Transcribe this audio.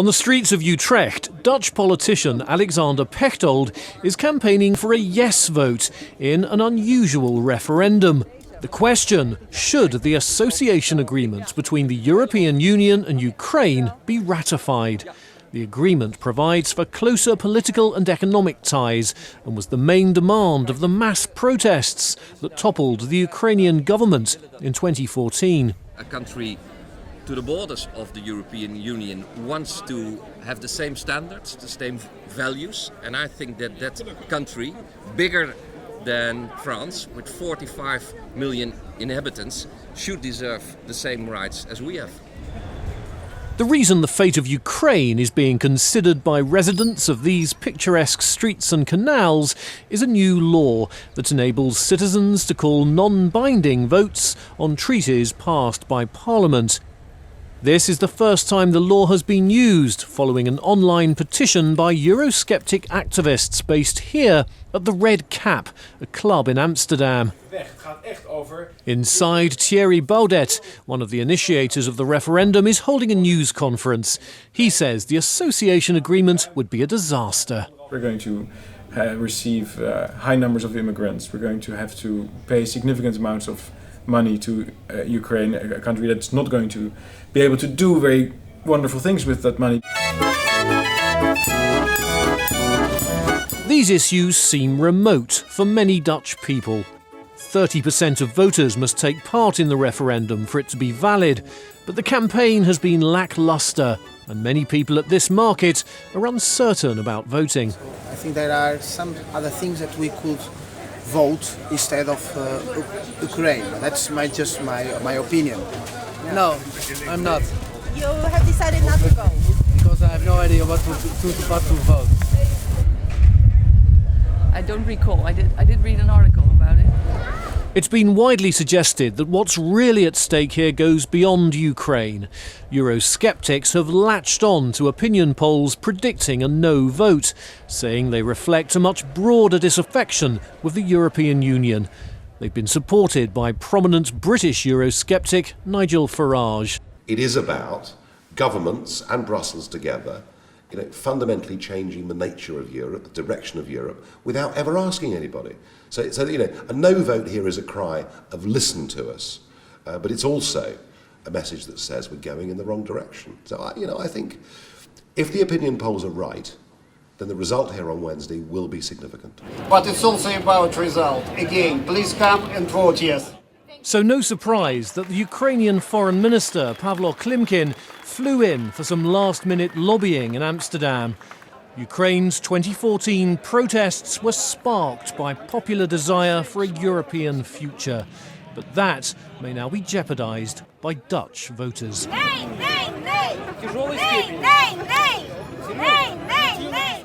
On the streets of Utrecht, Dutch politician Alexander Pechtold is campaigning for a yes vote in an unusual referendum. The question, should the association agreement between the European Union and Ukraine be ratified? The agreement provides for closer political and economic ties and was the main demand of the mass protests that toppled the Ukrainian government in 2014. A country to the borders of the European Union wants to have the same standards, the same values, and I think that that country, bigger than France, with 45 million inhabitants, should deserve the same rights as we have. The reason the fate of Ukraine is being considered by residents of these picturesque streets and canals is a new law that enables citizens to call non-binding votes on treaties passed by Parliament. This is the first time the law has been used, following an online petition by Eurosceptic activists based here at the Red Cap, a club in Amsterdam. Inside, Thierry Baudet, one of the initiators of the referendum, is holding a news conference. He says the association agreement would be a disaster. We're going to receive high numbers of immigrants. We're going to have to pay significant amounts of money to Ukraine, a country that's not going to be able to do very wonderful things with that money. These issues seem remote for many Dutch people. 30% of voters must take part in the referendum for it to be valid, but the campaign has been lacklustre, and many people at this market are uncertain about voting. I think there are some other things that we could vote instead of Ukraine. That's just my opinion. No, I'm not. You have decided not to go? Because I have no idea what to vote. I don't recall. I did read an article about it. It's been widely suggested that what's really at stake here goes beyond Ukraine. Eurosceptics have latched on to opinion polls predicting a no vote, saying they reflect a much broader disaffection with the European Union. They've been supported by prominent British Eurosceptic Nigel Farage. It is about governments and Brussels together, fundamentally changing the nature of Europe, the direction of Europe, without ever asking anybody. So a no vote here is a cry of listen to us, but it's also a message that says we're going in the wrong direction. So I think if the opinion polls are right, then the result here on Wednesday will be significant. But it's also about result. Again, please come and vote yes. So no surprise that the Ukrainian Foreign Minister, Pavlo Klimkin, flew in for some last-minute lobbying in Amsterdam. Ukraine's 2014 protests were sparked by popular desire for a European future. But that may now be jeopardised by Dutch voters. Nee, nee, nee! Nee, nee, nee! Nee, nee, nee!